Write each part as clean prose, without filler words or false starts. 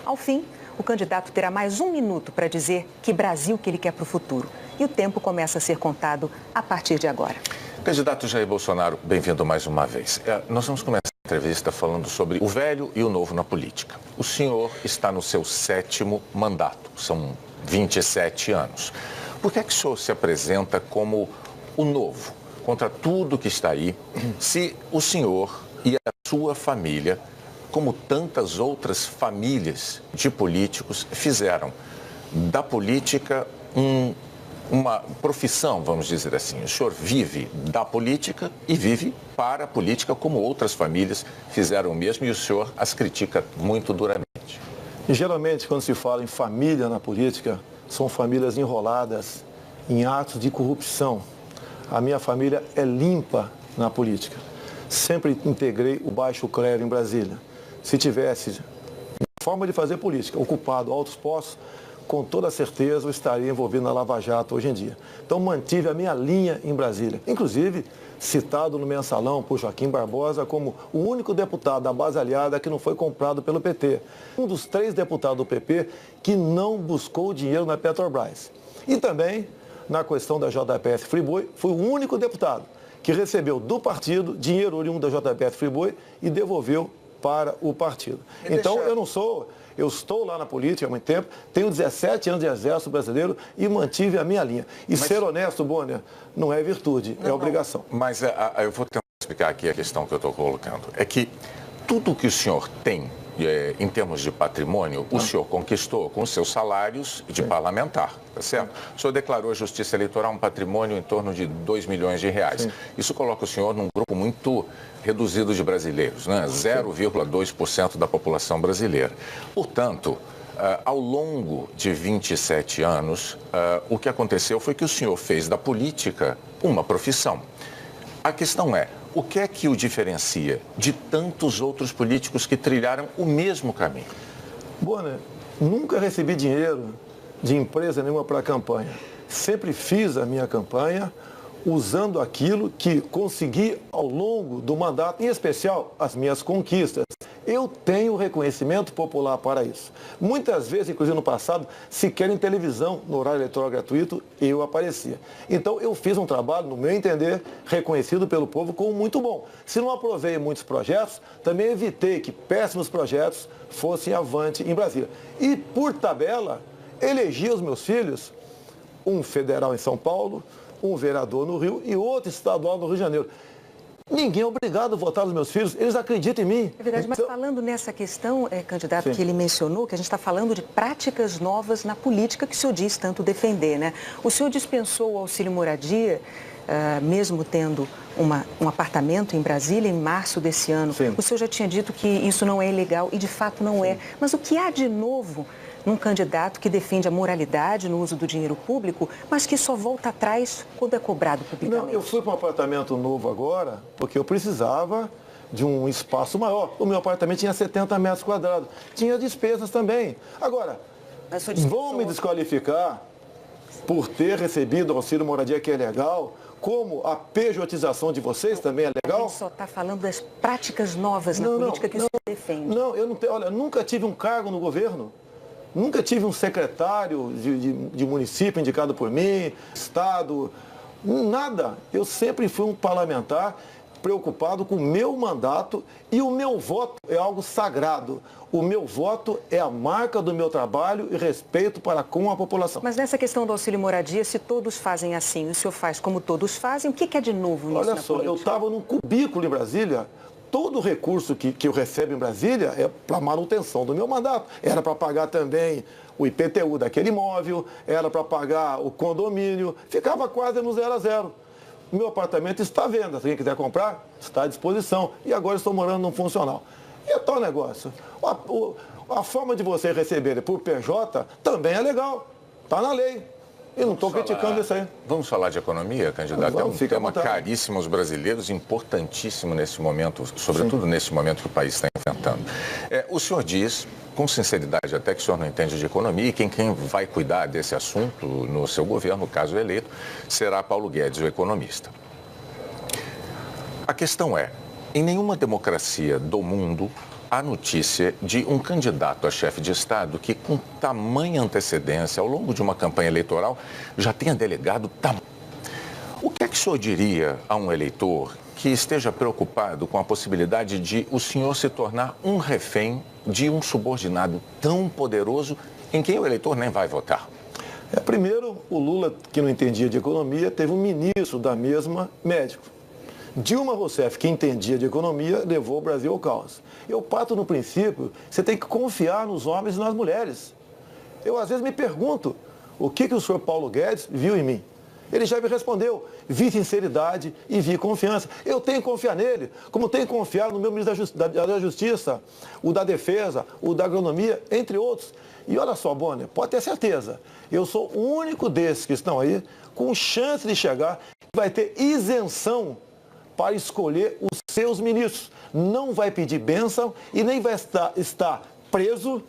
Ao fim, o candidato terá mais 1 minuto para dizer que Brasil que ele quer para o futuro. E o tempo começa a ser contado a partir de agora. Candidato Jair Bolsonaro, bem-vindo mais uma vez. Nós vamos começar a entrevista falando sobre o velho e o novo na política. O senhor está no seu 7º mandato, são 27 anos. Por que é que o senhor se apresenta como o novo, contra tudo que está aí, se o senhor e a sua família, como tantas outras famílias de políticos, fizeram da política uma profissão, vamos dizer assim? O senhor vive da política e vive para a política, como outras famílias fizeram o mesmo, e o senhor as critica muito duramente. E geralmente, quando se fala em família na política, são famílias enroladas em atos de corrupção. A minha família é limpa na política. Sempre integrei o baixo clero em Brasília. Se tivesse forma de fazer política, ocupado altos postos, com toda certeza eu estaria envolvido na Lava Jato hoje em dia. Então mantive a minha linha em Brasília. Inclusive, citado no mensalão por Joaquim Barbosa como o único deputado da base aliada que não foi comprado pelo PT. Um dos 3 deputados do PP que não buscou dinheiro na Petrobras. E também, na questão da JBS Friboi, fui o único deputado que recebeu do partido dinheiro oriundo da JBS Friboi e devolveu para o partido. Então, eu estou lá na política há muito tempo, tenho 17 anos de exército brasileiro e mantive a minha linha. E ser honesto, Bonner, não é virtude, é obrigação. Mas eu vou tentar explicar aqui a questão que eu estou colocando. É que tudo que o senhor tem, em termos de patrimônio, o senhor conquistou com seus salários de parlamentar, tá certo? O senhor declarou à Justiça Eleitoral um patrimônio em torno de 2 milhões de reais. Sim. Isso coloca o senhor num grupo muito reduzido de brasileiros, né? 0,2% da população brasileira. Portanto, ao longo de 27 anos, o que aconteceu foi que o senhor fez da política uma profissão. A questão é, o que é que o diferencia de tantos outros políticos que trilharam o mesmo caminho? Bonner, nunca recebi dinheiro de empresa nenhuma para a campanha. Sempre fiz a minha campanha usando aquilo que consegui ao longo do mandato, em especial as minhas conquistas. Eu tenho reconhecimento popular para isso. Muitas vezes, inclusive no passado, sequer em televisão, no horário eleitoral gratuito, eu aparecia. Então, eu fiz um trabalho, no meu entender, reconhecido pelo povo como muito bom. Se não aprovei muitos projetos, também evitei que péssimos projetos fossem avante em Brasília. E, por tabela, elegi os meus filhos, um federal em São Paulo, um vereador no Rio e outro estadual no Rio de Janeiro. Ninguém é obrigado a votar nos meus filhos, eles acreditam em mim. É verdade, mas falando nessa questão, candidato, que ele mencionou, que a gente está falando de práticas novas na política que o senhor diz tanto defender, né? O senhor dispensou o auxílio moradia, mesmo tendo um apartamento em Brasília em março desse ano. Sim. O senhor já tinha dito que isso não é ilegal e de fato não é. Mas o que há de novo num candidato que defende a moralidade no uso do dinheiro público, mas que só volta atrás quando é cobrado publicamente? Não, eu fui para um apartamento novo agora porque eu precisava de um espaço maior. O meu apartamento tinha 70 metros quadrados. Tinha despesas também. Agora, vão me desqualificar por ter recebido o auxílio moradia, que é legal, como a pejotização de vocês também é legal? A gente só está falando das práticas novas na política que o senhor defende. Não, eu não tenho, olha, nunca tive um cargo no governo. Nunca tive um secretário de município indicado por mim, estado, nada. Eu sempre fui um parlamentar preocupado com o meu mandato e o meu voto é algo sagrado. O meu voto é a marca do meu trabalho e respeito para com a população. Mas nessa questão do auxílio moradia, se todos fazem assim, o senhor faz como todos fazem, o que é de novo nisso? Olha só, eu estava num cubículo em Brasília. Todo o recurso que eu recebo em Brasília é para manutenção do meu mandato. Era para pagar também o IPTU daquele imóvel, era para pagar o condomínio, ficava quase no 0 a 0. O meu apartamento está à venda, se quem quiser comprar, está à disposição. E agora estou morando num funcional. E é tal negócio. A forma de você receber por PJ também é legal, está na lei. E não estou criticando isso aí. Vamos falar de economia, candidato? É um tema caríssimo aos brasileiros, importantíssimo nesse momento, sobretudo nesse momento que o país está enfrentando. O senhor diz, com sinceridade até, que o senhor não entende de economia e quem vai cuidar desse assunto no seu governo, caso eleito, será Paulo Guedes, o economista. A questão é, em nenhuma democracia do mundo a notícia de um candidato a chefe de Estado que, com tamanha antecedência, ao longo de uma campanha eleitoral, já tenha delegado O que é que o senhor diria a um eleitor que esteja preocupado com a possibilidade de o senhor se tornar um refém de um subordinado tão poderoso em quem o eleitor nem vai votar? Primeiro, o Lula, que não entendia de economia, teve um ministro da mesma médico. Dilma Rousseff, que entendia de economia, levou o Brasil ao caos. Eu parto no princípio, você tem que confiar nos homens e nas mulheres. Eu, às vezes, me pergunto, o que o senhor Paulo Guedes viu em mim? Ele já me respondeu, vi sinceridade e vi confiança. Eu tenho que confiar nele, como tenho que confiar no meu ministro da Justiça, o da Defesa, o da Agronomia, entre outros. E olha só, Bonner, pode ter certeza, eu sou o único desses que estão aí com chance de chegar, que vai ter isenção para escolher os seus ministros. Não vai pedir bênção e nem vai estar preso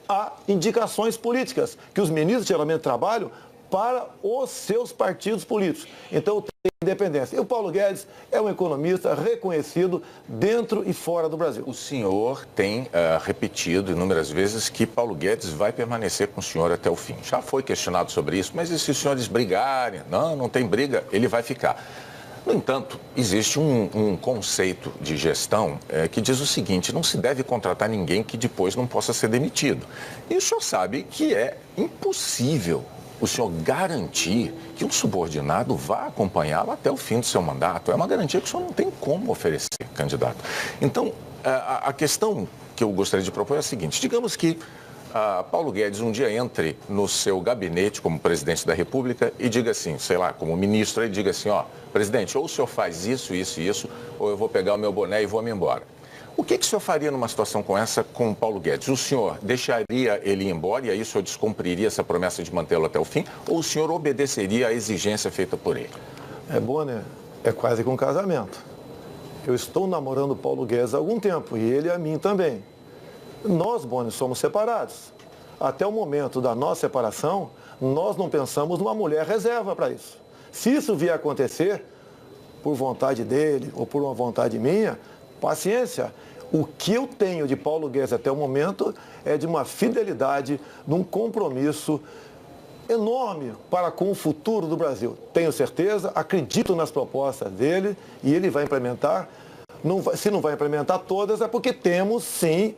a indicações políticas, que os ministros geralmente trabalham para os seus partidos políticos. Então, tem independência. E o Paulo Guedes é um economista reconhecido dentro e fora do Brasil. O senhor tem repetido inúmeras vezes que Paulo Guedes vai permanecer com o senhor até o fim. Já foi questionado sobre isso, mas e se os senhores brigarem? Não tem briga, ele vai ficar. No entanto, existe um conceito de gestão que diz o seguinte: não se deve contratar ninguém que depois não possa ser demitido. E o senhor sabe que é impossível o senhor garantir que um subordinado vá acompanhá-lo até o fim do seu mandato. É uma garantia que o senhor não tem como oferecer, candidato. Então, a questão que eu gostaria de propor é a seguinte: digamos que Paulo Guedes um dia entre no seu gabinete como presidente da República e diga assim, sei lá, como ministro, e diga assim, ó, presidente, ou o senhor faz isso, isso e isso, ou eu vou pegar o meu boné e vou-me embora. O que o senhor faria numa situação como essa com o Paulo Guedes? O senhor deixaria ele ir embora e aí o senhor descumpriria essa promessa de mantê-lo até o fim? Ou o senhor obedeceria à exigência feita por ele? Bonner, é quase que um casamento. Eu estou namorando o Paulo Guedes há algum tempo e ele a mim também. Nós, Bonner, somos separados. Até o momento da nossa separação, nós não pensamos numa mulher reserva para isso. Se isso vier a acontecer, por vontade dele ou por uma vontade minha, paciência. O que eu tenho de Paulo Guedes até o momento é de uma fidelidade, num compromisso enorme para com o futuro do Brasil. Tenho certeza, acredito nas propostas dele e ele vai implementar. Se não vai implementar todas, é porque temos, sim,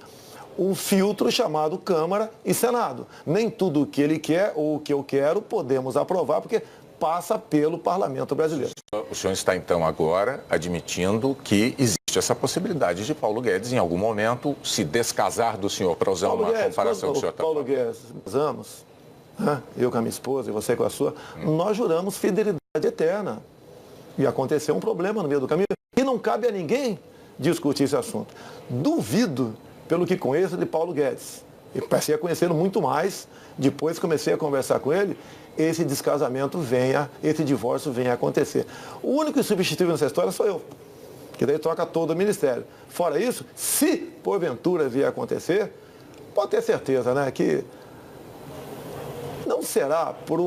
um filtro chamado Câmara e Senado. Nem tudo o que ele quer ou o que eu quero podemos aprovar, porque passa pelo Parlamento brasileiro. O senhor está, então, agora admitindo que existe essa possibilidade de Paulo Guedes, em algum momento, se descasar do senhor, para usar uma comparação que o senhor está falando. Paulo Guedes, nós amamos, eu com a minha esposa e você com a sua, nós juramos fidelidade eterna. E aconteceu um problema no meio do caminho. E não cabe a ninguém discutir esse assunto. Duvido, pelo que conheço, de Paulo Guedes. E passei a conhecê-lo muito mais, depois comecei a conversar com ele, esse descasamento esse divórcio venha a acontecer. O único substituível nessa história sou eu, que daí troca todo o ministério. Fora isso, se porventura vier a acontecer, pode ter certeza, né, que não será por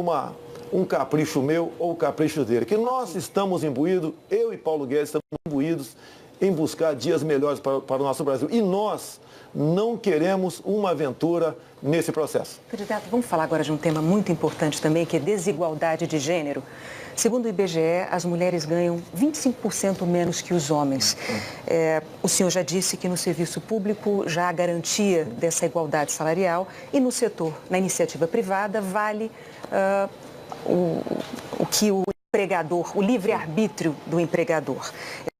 um capricho meu ou capricho dele, que nós estamos imbuídos, eu e Paulo Guedes estamos imbuídos em buscar dias melhores para o nosso Brasil. E nós não queremos uma aventura nesse processo. Candidato, vamos falar agora de um tema muito importante também, que é desigualdade de gênero. Segundo o IBGE, as mulheres ganham 25% menos que os homens. O senhor já disse que no serviço público já há garantia dessa igualdade salarial e no setor, na iniciativa privada, vale o que o empregador, o livre-arbítrio do empregador.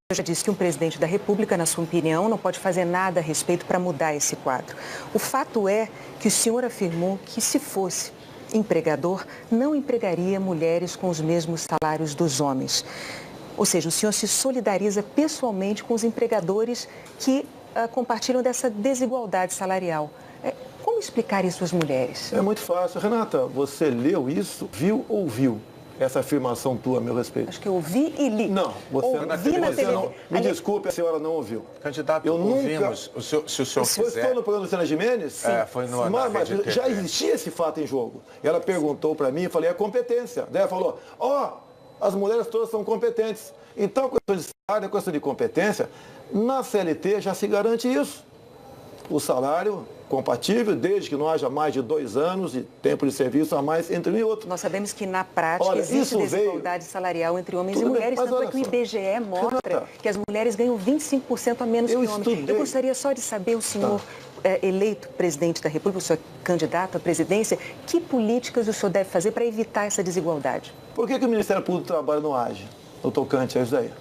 Eu já disse que um presidente da República, na sua opinião, não pode fazer nada a respeito para mudar esse quadro. O fato é que o senhor afirmou que, se fosse empregador, não empregaria mulheres com os mesmos salários dos homens. Ou seja, o senhor se solidariza pessoalmente com os empregadores que compartilham dessa desigualdade salarial. Como explicar isso às mulheres? É muito fácil. Renata, você leu isso, viu ou viu? Essa afirmação tua a meu respeito. Acho que eu ouvi e li. Não, você não. Me desculpe, a senhora não ouviu. Candidato, ouvimos. Se o senhor quiser... Foi no programa do Sena Gimenez? Sim. Foi no Mas já existia esse fato em jogo. Ela perguntou para mim, eu falei, é competência. Daí ela falou, as mulheres todas são competentes. Então, a questão de salário, a questão de competência, na CLT já se garante isso. o salário compatível, desde que não haja mais de 2 anos de tempo de serviço a mais entre um e outro. Nós sabemos que, na prática, existe desigualdade salarial entre homens e mulheres, tanto é que o IBGE mostra que as mulheres ganham 25% a menos que homens. Eu gostaria só de saber, o senhor eleito presidente da República, o senhor candidato à presidência, que políticas o senhor deve fazer para evitar essa desigualdade? Por que o Ministério Público do Trabalho não age no tocante a isso daí?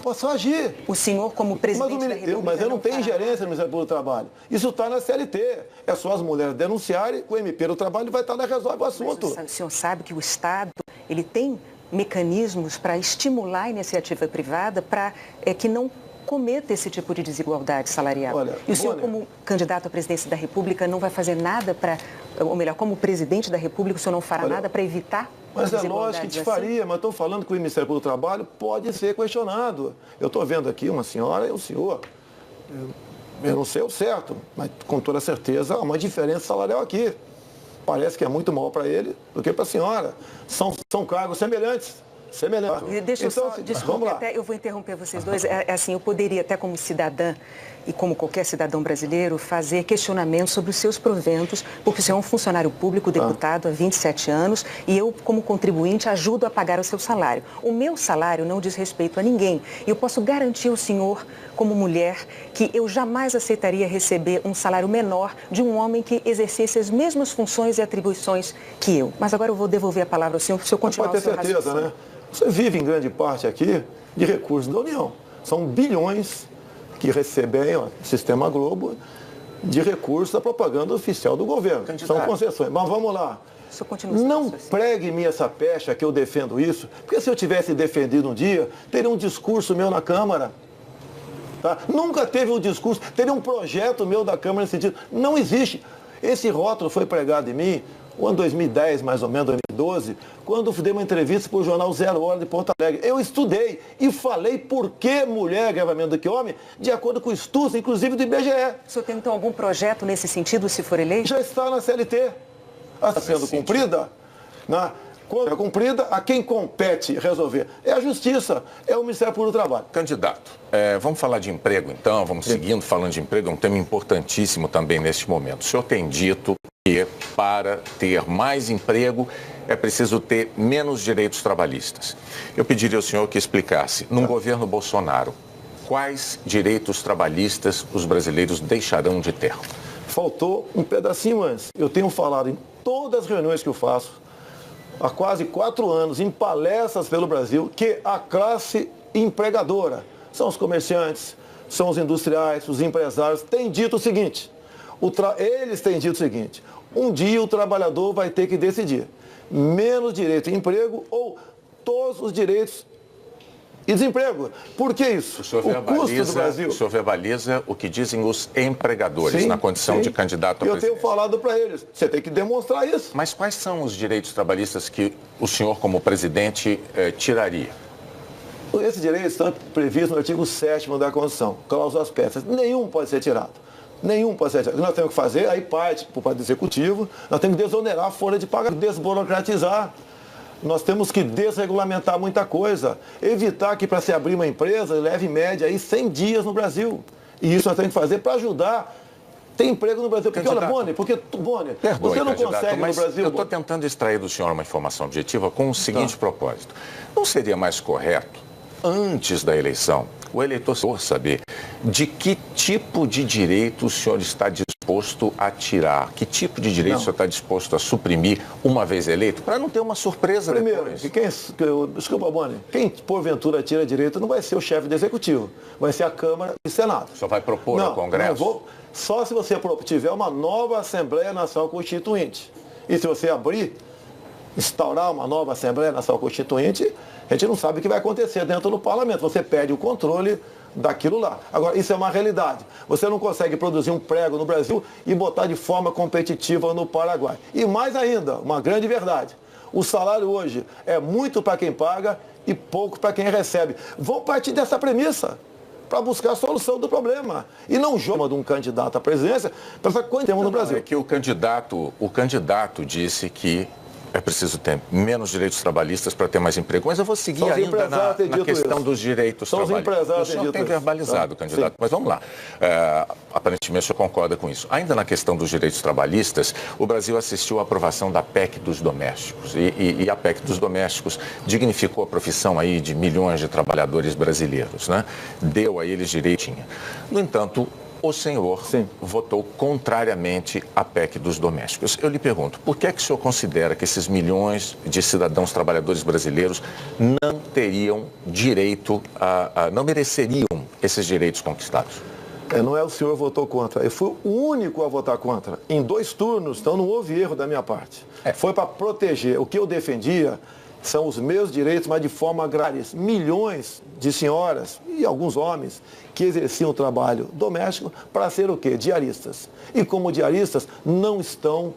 Posso agir. O senhor, como presidente da República... Mas eu não tenho ingerência no Ministério Público do Trabalho. Isso está na CLT. É só as mulheres denunciarem, o MP do Trabalho vai estar lá e resolve o assunto. Mas o senhor sabe que o Estado, ele tem mecanismos para estimular a iniciativa privada para que não cometa esse tipo de desigualdade salarial. Olha, e o senhor, como candidato à presidência da República, não vai fazer nada para... Ou melhor, como presidente da República, o senhor não fará nada para evitar... Mas é lógico que te faria, mas estou falando que o Ministério Público do Trabalho pode ser questionado. Eu estou vendo aqui uma senhora e um senhor. Eu não sei o certo, mas com toda certeza há uma diferença salarial aqui. Parece que é muito maior para ele do que para a senhora. São cargos semelhantes. Deixa eu então, só, desculpe, até eu vou interromper vocês dois. Assim, eu poderia até como cidadã e como qualquer cidadão brasileiro fazer questionamentos sobre os seus proventos, porque o senhor é um funcionário público, deputado há 27 anos, e eu, como contribuinte, ajudo a pagar o seu salário. O meu salário não diz respeito a ninguém. E eu posso garantir ao senhor, como mulher, que eu jamais aceitaria receber um salário menor de um homem que exercesse as mesmas funções e atribuições que eu. Mas agora eu vou devolver a palavra ao senhor, para o senhor continuar o seu raciocínio. Pode ter certeza, né? Você vive em grande parte aqui de recursos da União. São bilhões que recebem o Sistema Globo de recursos da propaganda oficial do governo. São concessões. Mas vamos lá. Não pregue-me essa pecha que eu defendo isso, porque se eu tivesse defendido um dia, teria um discurso meu na Câmara. Tá? Nunca teve um discurso, teria um projeto meu da Câmara nesse sentido. Não existe. Esse rótulo foi pregado em mim no ano 2010, mais ou menos, 2012, quando eu dei uma entrevista para o jornal 0 Hora de Porto Alegre. Eu estudei e falei por que mulher ganha menos do que homem, de acordo com estudos, inclusive do IBGE. O senhor tem, então, algum projeto nesse sentido, se for eleito? Já está na CLT. Está sendo cumprida. Quando é cumprida, a quem compete resolver é a Justiça, é o Ministério Público do Trabalho. Candidato, vamos falar de emprego, então, vamos seguindo falando de emprego, é um tema importantíssimo também neste momento. O senhor tem dito que para ter mais emprego é preciso ter menos direitos trabalhistas. Eu pediria ao senhor que explicasse, num governo Bolsonaro, quais direitos trabalhistas os brasileiros deixarão de ter? Faltou um pedacinho antes. Eu tenho falado em todas as reuniões que eu faço, há quase 4 anos, em palestras pelo Brasil, que a classe empregadora, são os comerciantes, são os industriais, os empresários, têm dito o seguinte, eles têm dito o seguinte, um dia o trabalhador vai ter que decidir, menos direito de emprego ou todos os direitos e desemprego. Por que isso? O custo do Brasil. O senhor verbaliza o que dizem os empregadores na condição de candidato à presidência. Eu tenho falado para eles, você tem que demonstrar isso. Mas quais são os direitos trabalhistas que o senhor, como presidente, tiraria? Esses direitos estão previstos no artigo 7º da Constituição, cláusulas pétreas. Nenhum pode ser tirado. Nenhum pode ser tirado. O que nós temos que fazer, aí parte para o Poder Executivo, nós temos que desonerar a folha de pagamento, desburocratizar. Nós temos que desregulamentar muita coisa, evitar que para se abrir uma empresa leve em média aí 100 dias no Brasil. E isso nós temos que fazer para ajudar. Tem emprego no Brasil. Porque, olha, Boni, você não consegue no Brasil... Eu estou tentando extrair do senhor uma informação objetiva com o seguinte propósito. Não seria mais correto, antes da eleição, o eleitor saber de que tipo de direito o senhor está disposto a tirar? Que tipo de direito o senhor está disposto a suprimir uma vez eleito? Para não ter uma surpresa depois. Desculpa, Boni, quem porventura tira direito não vai ser o chefe do Executivo, vai ser a Câmara e o Senado. O senhor vai propor ao Congresso? Só se você tiver uma nova Assembleia Nacional Constituinte. E se você instaurar uma nova Assembleia Nacional Constituinte, a gente não sabe o que vai acontecer dentro do parlamento. Você perde o controle daquilo lá. Agora, isso é uma realidade. Você não consegue produzir um prego no Brasil e botar de forma competitiva no Paraguai. E mais ainda, uma grande verdade, o salário hoje é muito para quem paga e pouco para quem recebe. Vamos partir dessa premissa para buscar a solução do problema. E não joga de um candidato à presidência para essa coisa que temos no Brasil. É que o candidato disse que é preciso ter menos direitos trabalhistas para ter mais emprego. Mas eu vou seguir ainda na questão dos direitos trabalhistas. O senhor tem verbalizado, candidato, mas vamos lá. Aparentemente o senhor concorda com isso. Ainda na questão dos direitos trabalhistas, o Brasil assistiu à aprovação da PEC dos domésticos. E a PEC dos domésticos dignificou a profissão aí de milhões de trabalhadores brasileiros, né? Deu a eles direitinho. No entanto, o senhor votou contrariamente à PEC dos domésticos. Eu lhe pergunto, por que é que o senhor considera que esses milhões de cidadãos trabalhadores brasileiros não teriam direito não mereceriam esses direitos conquistados? Não é o senhor que votou contra, eu fui o único a votar contra, em 2 turnos, então não houve erro da minha parte. Foi para proteger, o que eu defendia são os meus direitos, mas de forma agrária. Milhões de senhoras e alguns homens que exerciam trabalho doméstico para ser o quê? Diaristas. E como diaristas não estão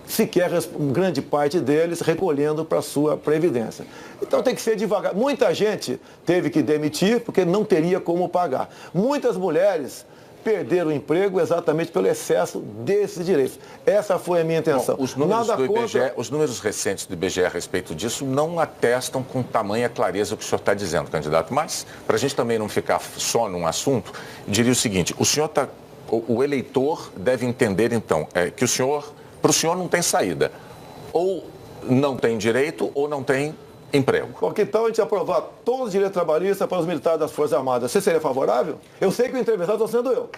sequer, grande parte deles, recolhendo para a sua previdência. Então tem que ser devagar. Muita gente teve que demitir porque não teria como pagar. Muitas mulheres perderam o emprego exatamente pelo excesso desses direitos. Essa foi a minha intenção. Bom, os números recentes do IBGE a respeito disso não atestam com tamanha clareza o que o senhor está dizendo, candidato. Mas, para a gente também não ficar só num assunto, eu diria o seguinte, o eleitor deve entender, então, que para o senhor não tem saída. Ou não tem direito ou não tem emprego. Porque então a gente aprovar todos os direitos trabalhistas para os militares das Forças Armadas. Você seria favorável? Eu sei que o entrevistado está sendo eu.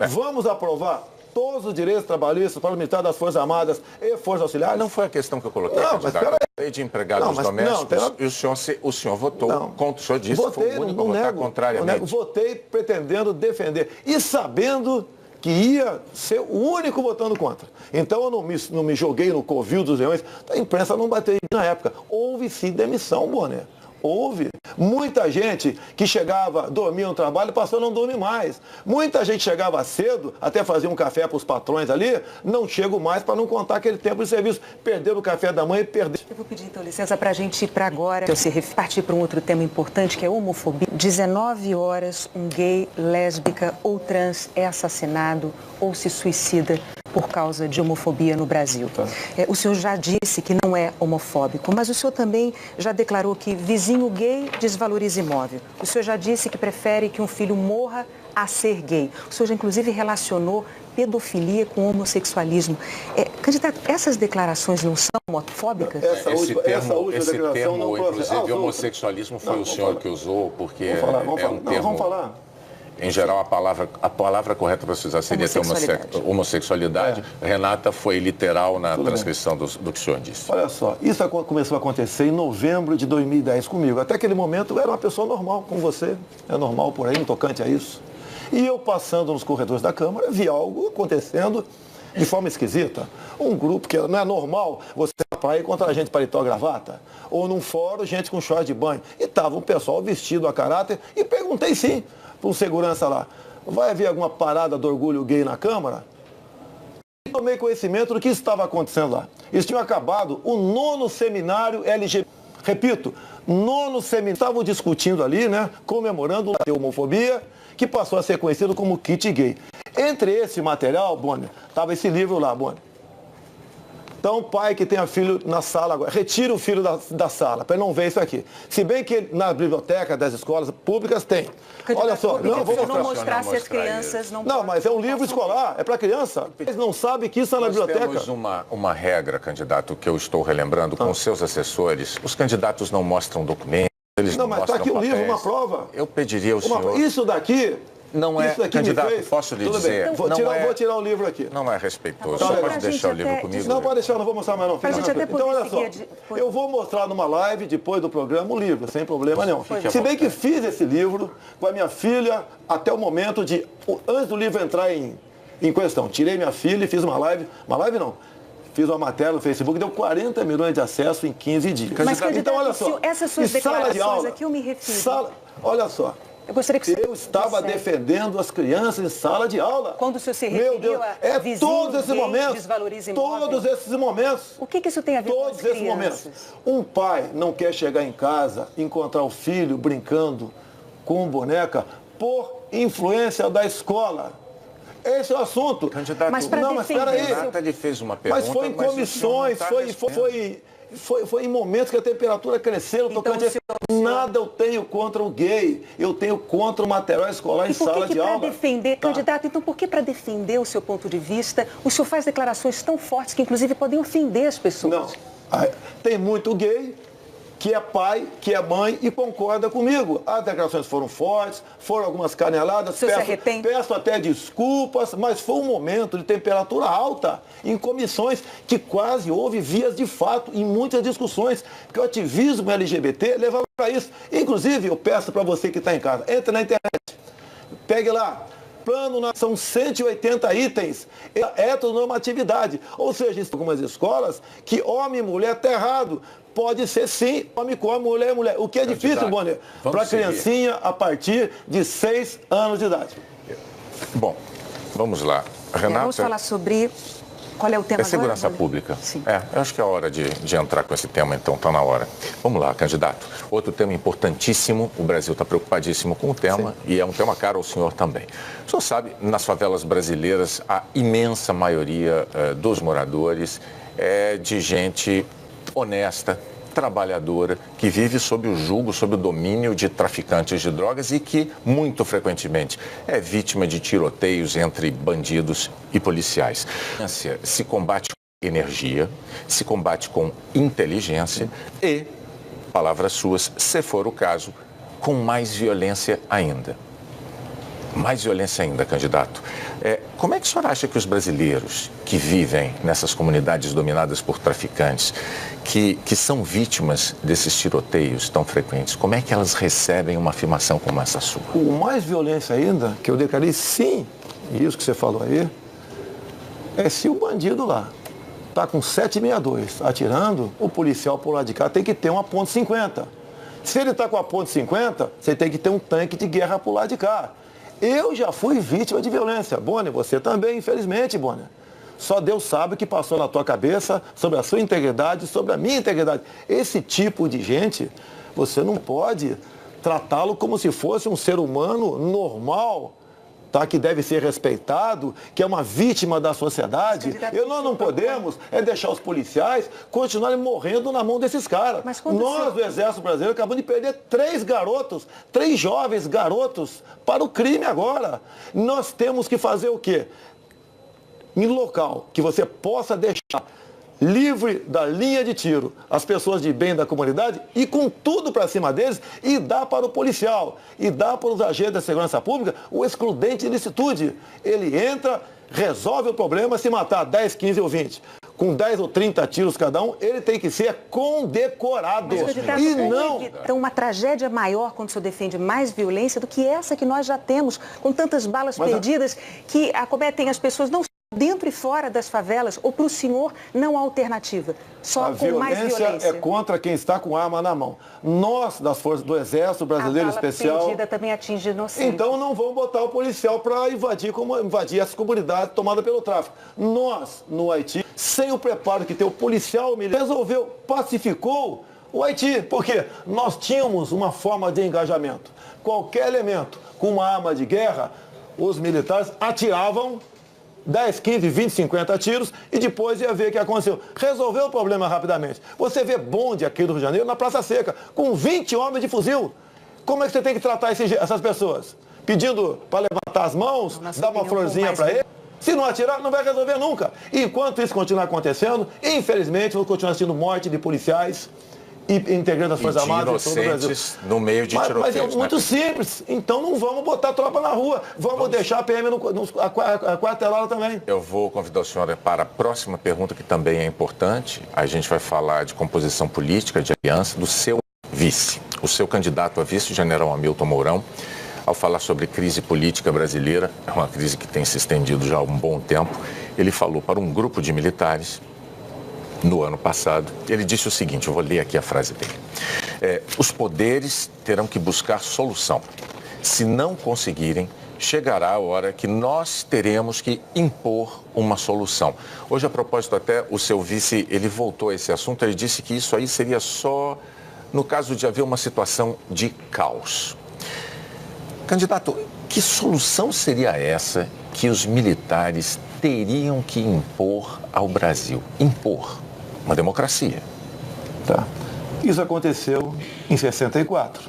Vamos aprovar todos os direitos trabalhistas para os militares das Forças Armadas e Forças Auxiliares? Não foi a questão que eu coloquei, candidato. Eu falei de empregados domésticos e o senhor votou contra. O senhor disse que foi o único a votar contrariamente. Votei pretendendo defender e sabendo que ia ser o único votando contra. Então eu não me joguei no covil dos leões. A imprensa não bateu na época. Houve sim demissão, Bonner. Houve. Muita gente que chegava, dormia no trabalho, passou a não dormir mais. Muita gente chegava cedo, até fazia um café para os patrões ali, não chego mais para não contar aquele tempo de serviço. Perderam o café da manhã e perderam. Eu vou pedir então licença para a gente ir para agora. Eu se partir para um outro tema importante, que é homofobia. 19 horas, um gay, lésbica ou trans é assassinado ou se suicida por causa de homofobia no Brasil. O senhor já disse que não é homofóbico, mas o senhor também já declarou que vizinho gay desvaloriza imóvel. O senhor já disse que prefere que um filho morra a ser gay. O senhor já inclusive relacionou pedofilia com homossexualismo. Candidato, essas declarações não são homofóbicas? Esse termo, inclusive, homossexualismo foi o senhor que usou, porque é um termo... Vamos falar. Em geral, a palavra correta para se usar seria ter homossexualidade. Renata foi literal na transcrição do que o senhor disse. Olha só, isso começou a acontecer em novembro de 2010 comigo. Até aquele momento eu era uma pessoa normal, como você. É normal por aí, no tocante a isso. E eu passando nos corredores da Câmara, vi algo acontecendo de forma esquisita. Um grupo que não é normal você ir na praia encontrar gente de paletó e gravata. Ou num fórum, gente com short de banho. E estava um pessoal vestido a caráter. E perguntei sim para um segurança lá, vai haver alguma parada do orgulho gay na Câmara? E tomei conhecimento do que estava acontecendo lá. Eles tinham acabado o 9º seminário LGBT. Repito, 9º seminário. Estavam discutindo ali, né, comemorando a homofobia, que passou a ser conhecido como kit gay. Entre esse material, Bonner, estava esse livro lá, Bonner. Então, pai que tenha filho na sala agora, retira o filho da sala, para ele não ver isso aqui. Se bem que na biblioteca das escolas públicas tem. Olha só, não mostrar se as crianças não... Não, mas é um livro escolar, é para criança. Eles não sabem que isso está na biblioteca. Nós temos uma regra, candidato, que eu estou relembrando com os seus assessores. Os candidatos não mostram documentos, eles não mostram papéis. Não, mas está aqui um livro, uma prova. Eu pediria ao senhor... Isso daqui... Não é, candidato, posso lhe dizer... Bem. Vou tirar o livro aqui. Não é respeitoso. Só pode deixar o livro comigo. Não, pode deixar, não vou mostrar mais não. Então, olha só, eu vou mostrar numa live, depois do programa, o livro, sem problema nenhum. Se bem que fiz esse livro com a minha filha até o momento de... Antes do livro entrar em questão. Tirei minha filha e fiz uma live não. Fiz uma matéria no Facebook, deu 40 milhões de acessos em 15 dias. Mas, então, olha só, essas suas declarações aqui eu me refiro. Olha só. Eu estava defendendo as crianças em sala de aula. Quando o senhor se referiu a vizinho todos esses momentos, desvaloriza imóvel. todos esses momentos. O que isso tem a ver com as crianças? Todos esses momentos. Um pai não quer chegar em casa e encontrar o filho brincando com boneca por influência da escola. Esse é o assunto. Candidato, mas para defender... Ele fez uma pergunta, mas foi em comissões, foi em momentos que a temperatura cresceu, Então, nada eu tenho contra o gay, eu tenho contra o material escolar em sala de aula. Defender, candidato, então por que para defender o seu ponto de vista, o senhor faz declarações tão fortes que inclusive podem ofender as pessoas? Não, tem muito gay que é pai, que é mãe e concorda comigo. As declarações foram fortes, foram algumas caneladas, peço até desculpas, mas foi um momento de temperatura alta em comissões que quase houve vias de fato em muitas discussões, porque o ativismo LGBT levava para isso. Inclusive, eu peço para você que está em casa, entre na internet, pegue lá. Plano, são 180 itens, heteronormatividade, ou seja, em algumas escolas que homem e mulher está errado, pode ser sim, homem com homem, mulher é mulher, o que é difícil, Bonner, para criancinha a partir de 6 anos de idade. Bom, vamos lá. Renata, vamos falar sobre... Qual é o tema agora? Segurança pública. Sim. Eu acho que é a hora de entrar com esse tema, então, está na hora. Vamos lá, candidato. Outro tema importantíssimo, o Brasil está preocupadíssimo com o tema, e é um tema caro ao senhor também. O senhor sabe, nas favelas brasileiras, a imensa maioria dos moradores é de gente honesta, trabalhadora, que vive sob o jugo, sob o domínio de traficantes de drogas e que, muito frequentemente, é vítima de tiroteios entre bandidos e policiais. Se combate com energia, se combate com inteligência e, palavras suas, se for o caso, com mais violência ainda. Mais violência ainda, candidato. Como é que o senhor acha que os brasileiros que vivem nessas comunidades dominadas por traficantes, que são vítimas desses tiroteios tão frequentes, como é que elas recebem uma afirmação como essa sua? O mais violência ainda, que eu declarei sim, isso que você falou aí, é se o bandido lá está com 762 atirando, o policial por lá de cá tem que ter uma .50. Se ele está com a .50, você tem que ter um tanque de guerra por lá de cá. Eu já fui vítima de violência. Bonner, você também, infelizmente, Bonner. Só Deus sabe o que passou na tua cabeça sobre a sua integridade, sobre a minha integridade. Esse tipo de gente, você não pode tratá-lo como se fosse um ser humano normal, tá? Que deve ser respeitado, que é uma vítima da sociedade. Nós não podemos deixar os policiais continuarem morrendo na mão desses caras. Nós, do Exército Brasileiro, acabamos de perder 3 garotos, 3 jovens garotos para o crime agora. Nós temos que fazer o quê? Em local que você possa deixar livre da linha de tiro as pessoas de bem da comunidade e com tudo para cima deles e dá para o policial e dá para os agentes da segurança pública o excludente de licitude. Ele entra, resolve o problema, se matar 10, 15 ou 20, com 10 ou 30 tiros cada um, ele tem que ser condecorado. E não... Então, uma tragédia maior quando o senhor defende mais violência do que essa que nós já temos, com tantas balas perdidas que acometem as pessoas não dentro e fora das favelas, ou para o senhor não há alternativa? Só com mais violência. A violência é contra quem está com arma na mão. Nós, das forças do Exército Brasileiro Especial... A bala perdida também atinge inocente. Então não vão botar o policial para invadir essa comunidade tomada pelo tráfico. Nós, no Haiti, sem o preparo que tem o policial militar, resolveu, pacificou o Haiti, porque nós tínhamos uma forma de engajamento. Qualquer elemento com uma arma de guerra, os militares atiravam 10, 15, 20, 50 tiros e depois ia ver o que aconteceu. Resolveu o problema rapidamente. Você vê bonde aqui do Rio de Janeiro, na Praça Seca, com 20 homens de fuzil. Como é que você tem que tratar essas pessoas? Pedindo para levantar as mãos, dar uma florzinha para ele? Se não atirar, não vai resolver nunca. E enquanto isso continuar acontecendo, infelizmente, vamos continuar assistindo morte de policiais e integrantes das Forças Armadas em todo o Brasil. No meio de tiroteios. Mas é muito simples. Então não vamos botar tropa na rua. Vamos deixar a PM aquartelada também. Eu vou convidar o senhor para a próxima pergunta, que também é importante. A gente vai falar de composição política, de aliança, do seu vice. O seu candidato a vice, o general Hamilton Mourão, ao falar sobre crise política brasileira, é uma crise que tem se estendido já há um bom tempo, ele falou para um grupo de militares no ano passado. Ele disse o seguinte, eu vou ler aqui a frase dele. Os poderes terão que buscar solução. Se não conseguirem, chegará a hora que nós teremos que impor uma solução. Hoje, a propósito, até o seu vice, ele voltou a esse assunto, ele disse que isso aí seria só no caso de haver uma situação de caos. Candidato, que solução seria essa que os militares teriam que impor ao Brasil? Impor uma democracia. Tá. Isso aconteceu em 64.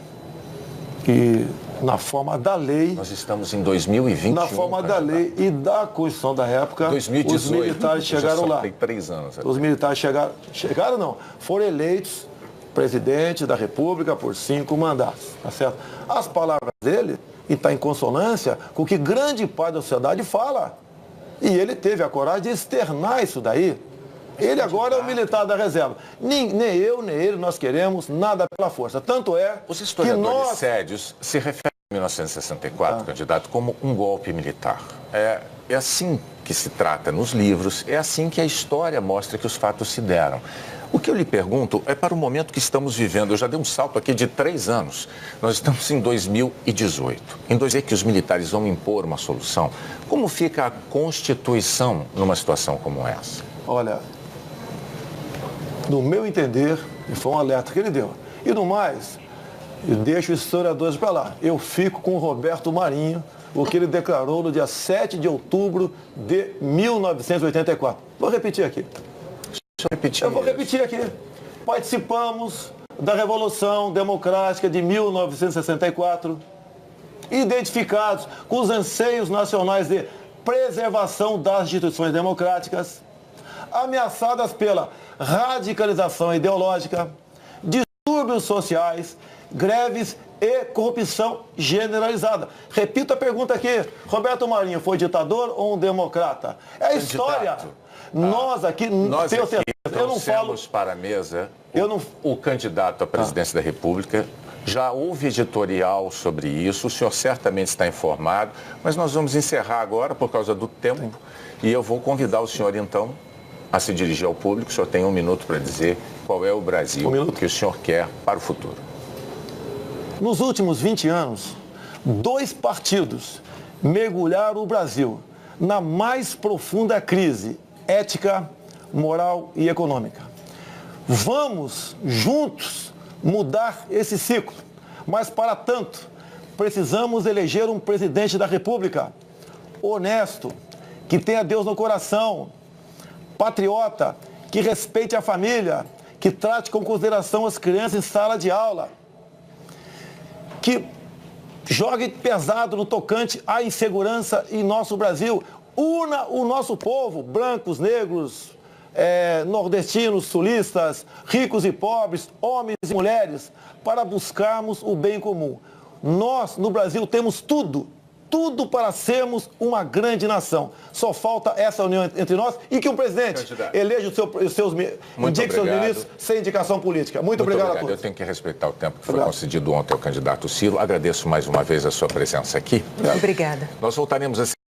E na forma da lei... Nós estamos em 2021. Na forma da lei e da Constituição da época, 2018, os militares chegaram lá. Tem 3 anos. Os militares chegaram não, foram eleitos presidente da República por 5 mandatos, tá certo? As palavras dele estão em consonância com o que grande parte da sociedade fala. E ele teve a coragem de externar isso daí. Ele agora é o militar da reserva. Nem eu, nem ele, nós queremos nada pela força. Tanto é os historiadores sérios se referem a 1964, candidato, como um golpe militar. É assim que se trata nos livros, é assim que a história mostra que os fatos se deram. O que eu lhe pergunto é para o momento que estamos vivendo. Eu já dei um salto aqui de 3 anos. Nós estamos em 2018. Em 2018 que os militares vão impor uma solução. Como fica a Constituição numa situação como essa? Olha, no meu entender, e foi um alerta que ele deu. E no mais, eu deixo os historiadores para lá. Eu fico com o Roberto Marinho, o que ele declarou no dia 7 de outubro de 1984. Vou repetir aqui. Eu vou repetir aqui. Participamos da Revolução Democrática de 1964, identificados com os anseios nacionais de preservação das instituições democráticas, ameaçadas pela radicalização ideológica, distúrbios sociais, greves e corrupção generalizada. Repito a pergunta aqui. Roberto Marinho foi ditador ou um democrata? É a história. Nós aqui trouxemos para a mesa o candidato à presidência da República. Já houve editorial sobre isso, o senhor certamente está informado, mas nós vamos encerrar agora por causa do tempo. E eu vou convidar o senhor, então, a se dirigir ao público. O senhor tem 1 minuto para dizer qual é o Brasil que o senhor quer para o futuro. Nos últimos 20 anos, 2 partidos mergulharam o Brasil na mais profunda crise ética, moral e econômica. Vamos, juntos, mudar esse ciclo. Mas, para tanto, precisamos eleger um presidente da República honesto, que tenha Deus no coração, patriota, que respeite a família, que trate com consideração as crianças em sala de aula, que jogue pesado no tocante à insegurança em nosso Brasil. Una o nosso povo, brancos, negros, nordestinos, sulistas, ricos e pobres, homens e mulheres, para buscarmos o bem comum. Nós, no Brasil, temos tudo para sermos uma grande nação. Só falta essa união entre nós e que o presidente eleja os seus ministros sem indicação política. Muito obrigado a todos. Eu tenho que respeitar o tempo que foi concedido ontem ao candidato Ciro. Agradeço mais uma vez a sua presença aqui. Obrigada. Nós voltaremos a